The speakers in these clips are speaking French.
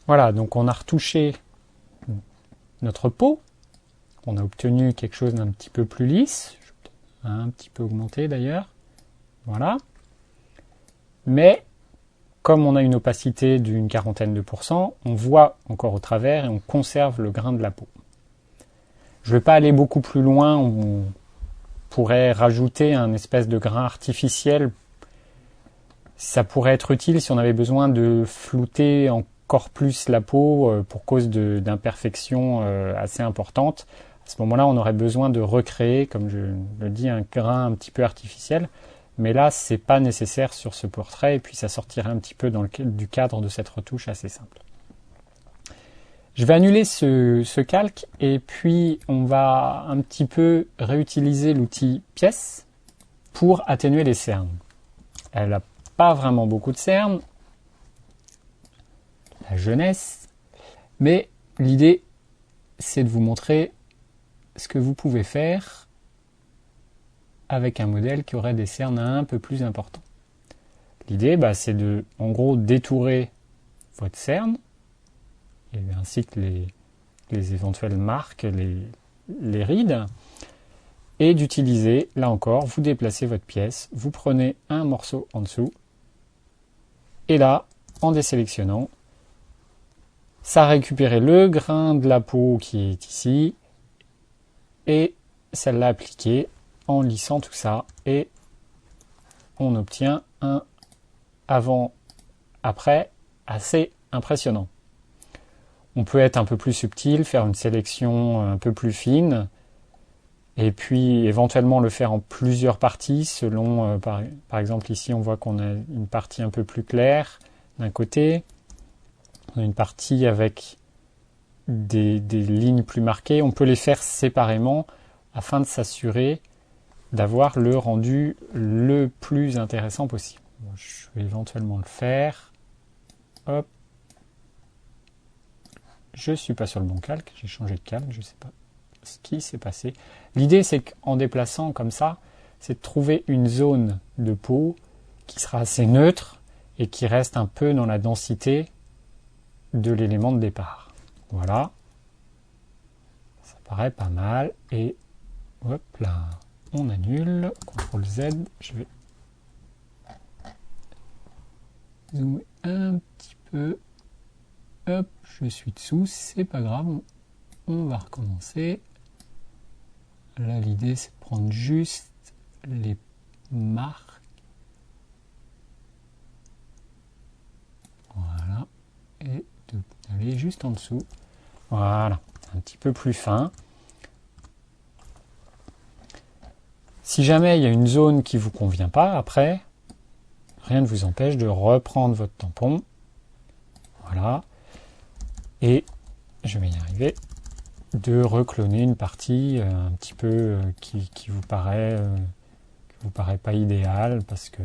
Voilà, donc on a retouché notre peau. On a obtenu quelque chose d'un petit peu plus lisse. Je vais peut-être un petit peu augmenter d'ailleurs. Voilà. Mais comme on a une opacité d'une quarantaine de pourcents, on voit encore au travers et on conserve le grain de la peau. Je ne vais pas aller beaucoup plus loin. On pourrait rajouter un espèce de grain artificiel. Ça pourrait être utile si on avait besoin de flouter encore plus la peau pour cause d'imperfections assez importantes. À ce moment-là, on aurait besoin de recréer, comme je le dis, un grain un petit peu artificiel. Mais là, c'est pas nécessaire sur ce portrait, et puis ça sortirait un petit peu du cadre de cette retouche assez simple. Je vais annuler ce calque, et puis on va un petit peu réutiliser l'outil pièce pour atténuer les cernes. Elle n'a pas vraiment beaucoup de cernes, la jeunesse, mais l'idée, c'est de vous montrer ce que vous pouvez faire avec un modèle qui aurait des cernes un peu plus importants. L'idée, c'est de, en gros, détourer votre cerne, et ainsi que les éventuelles marques, les rides, et d'utiliser, là encore, vous déplacez votre pièce, vous prenez un morceau en dessous, et là, en désélectionnant, ça a récupéré le grain de la peau qui est ici, et ça l'a appliqué en lissant tout ça, et on obtient un avant-après assez impressionnant. On peut être un peu plus subtil, faire une sélection un peu plus fine, et puis éventuellement le faire en plusieurs parties, selon, par exemple ici on voit qu'on a une partie un peu plus claire d'un côté, on a une partie avec des lignes plus marquées, on peut les faire séparément afin de s'assurer d'avoir le rendu le plus intéressant possible. Bon, je vais éventuellement le faire. Hop. Je ne suis pas sur le bon calque, j'ai changé de calque, je ne sais pas ce qui s'est passé. L'idée, c'est qu'en déplaçant comme ça, c'est de trouver une zone de peau qui sera assez neutre et qui reste un peu dans la densité de l'élément de départ. Voilà. Ça paraît pas mal. Et hop là, on annule. CTRL Z. Je vais zoomer un petit peu. Hop, je suis dessous, c'est pas grave. On va recommencer. Là, l'idée, c'est de prendre juste les marques. Voilà. Et d'aller juste en dessous. Voilà. Un petit peu plus fin. Si jamais il y a une zone qui ne vous convient pas, après, rien ne vous empêche de reprendre votre tampon. Voilà. Et je vais y arriver. De recloner une partie un petit peu qui vous paraît pas idéale parce que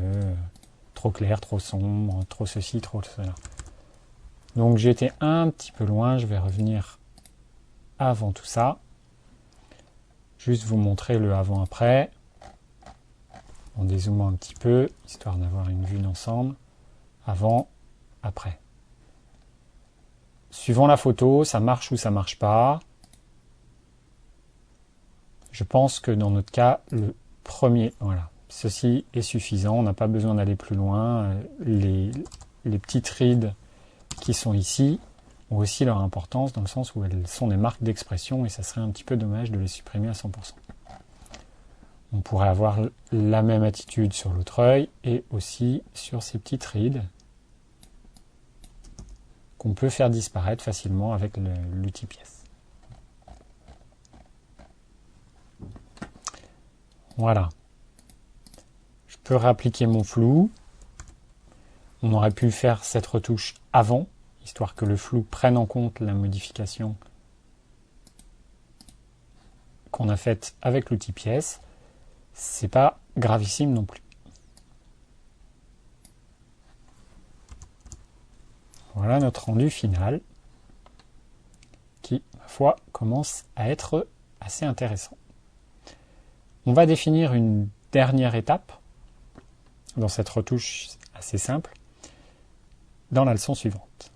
trop clair, trop sombre, trop ceci, trop cela. Donc j'ai été un petit peu loin, je vais revenir avant tout ça. Juste vous montrer le avant-après en dézoomant un petit peu, histoire d'avoir une vue d'ensemble. Avant, après. Suivant la photo, ça marche ou ça marche pas. Je pense que dans notre cas, le premier, voilà, ceci est suffisant, on n'a pas besoin d'aller plus loin. Les petites rides qui sont ici ont aussi leur importance dans le sens où elles sont des marques d'expression et ça serait un petit peu dommage de les supprimer à 100%. On pourrait avoir la même attitude sur l'autre œil et aussi sur ces petites rides qu'on peut faire disparaître facilement avec l'outil pièce. Voilà. Je peux réappliquer mon flou. On aurait pu faire cette retouche avant, histoire que le flou prenne en compte la modification qu'on a faite avec l'outil pièce. C'est pas gravissime non plus. Voilà notre rendu final, qui, ma foi, commence à être assez intéressant. On va définir une dernière étape dans cette retouche assez simple dans la leçon suivante.